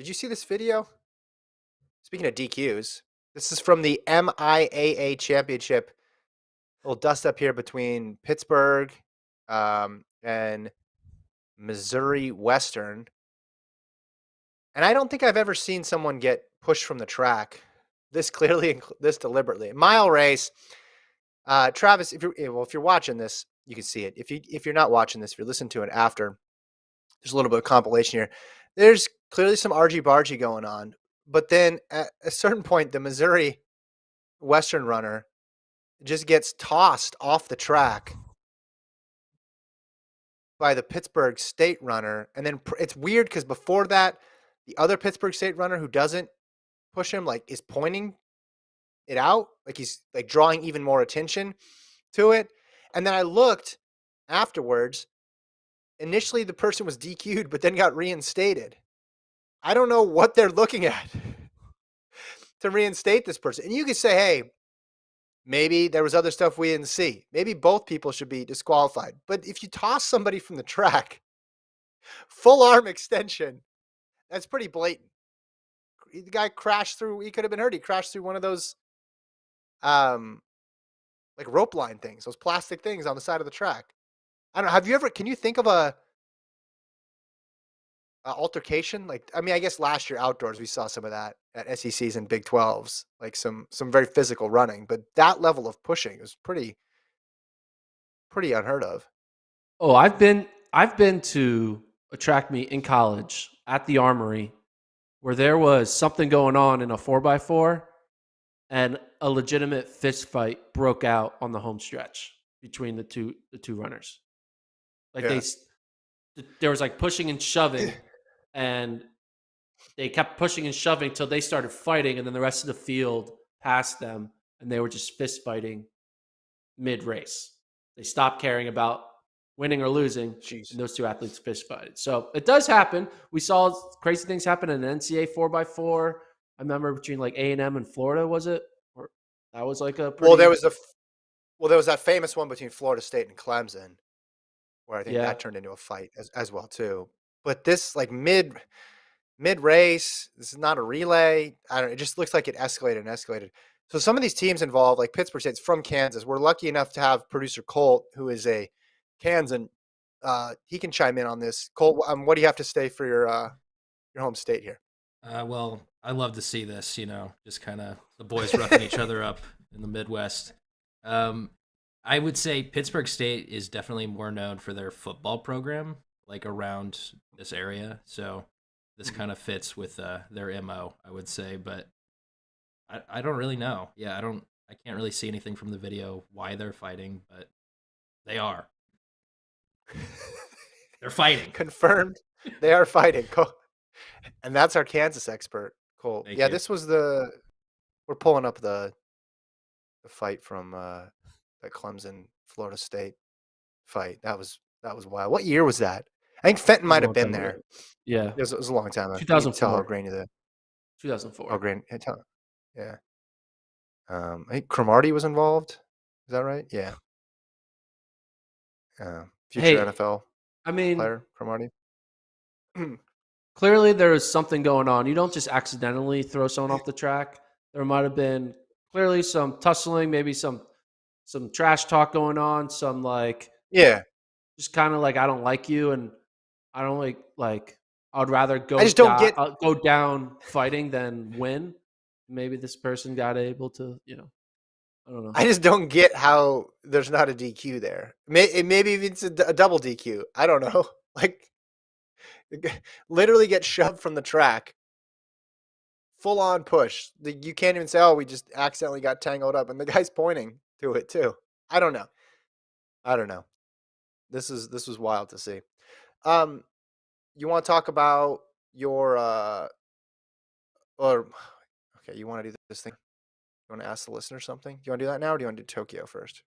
Did you see this video? Speaking of DQs, this is from the MIAA championship. A little dust up here between Pittsburgh and Missouri Western. And I don't think I've ever seen someone get pushed from the track this clearly and this deliberately. Mile race. Travis, if you're watching this, you can see it. If you're not watching this, if you're listening to it after, there's a little bit of compilation here. There's clearly some argy bargy going on, but then at a certain point, the Missouri Western runner just gets tossed off the track by the Pittsburgh State runner, and then it's weird because before that, the other Pittsburgh State runner who doesn't push him is pointing it out, like he's like drawing even more attention to it. And then I looked afterwards. Initially, the person was DQ'd, but then got reinstated. I don't know what they're looking at to reinstate this person. And you could say, hey, maybe there was other stuff we didn't see. Maybe both people should be disqualified. But if you toss somebody from the track, full arm extension, that's pretty blatant. The guy crashed through. He could have been hurt. He crashed through one of those like rope line things, those plastic things on the side of the track. I don't know. Have you ever, can you think of a altercation? I guess last year outdoors, we saw some of that at SECs and Big 12s, like some very physical running, but that level of pushing is pretty unheard of. Oh, I've been to a track meet in college at the Armory where there was something going on in a 4x4 and a legitimate fist fight broke out on the home stretch between the two runners. Like Yeah. there was like pushing and shoving, and they kept pushing and shoving till they started fighting, and then the rest of the field passed them, and they were just fist fighting mid race. They stopped caring about winning or losing, Jeez. and those two athletes fist fighted. So it does happen. We saw crazy things happen in an NCAA 4x4. I remember between like A&M and Florida, was it? Or that was like a Well, there pretty, was there was that famous one between Florida State and Clemson, where I think yeah. that turned into a fight as well too. But this mid race, this is not a relay. I don't. It just looks like it escalated and escalated. So some of these teams involved, like Pittsburgh State's from Kansas. We're lucky enough to have producer Colt, who is a Kansan. He can chime in on this. Colt, what do you have to say for your home state here? Well, I love to see this, just kind of the boys roughing each other up in the Midwest. Um, I would say Pittsburgh State is definitely more known for their football program, like around this area. So this kind of fits with their MO, I would say. But I don't really know. Yeah, I can't really see anything from the video why they're fighting, but they are. They're fighting. Confirmed, they are fighting. And that's our Kansas expert, Cole. Thank Yeah, you. this was we're pulling up the fight from that Clemson Florida State fight. That was wild. What year was that? I think Fenton It was a might have long been time ago. there. Yeah. It was a long time ago. You can tell how 2004. grainy the 2004. yeah. I think Cromartie was involved. Is that right? Yeah. Future Hey, NFL I mean, player, Cromartie. clearly there is something going on. You don't just accidentally throw someone off the track. There might have been clearly some tussling, maybe some trash talk going on, some like Yeah. just kind of like I don't like you, and I don't like I'd rather I just don't get go down fighting than win. Maybe this person got able to, I don't know. I just don't get how there's not a DQ there. Maybe it's a double DQ. I don't know. Like, literally get shoved from the track, full on push. You can't even say, "Oh, we just accidentally got tangled up," and the guy's pointing to it too. I don't know. I don't know. This was wild to see. Um, you want to talk about your or okay, you want to do this thing? You want to ask the listener something? Do you want to do that now, or do you want to do Tokyo first?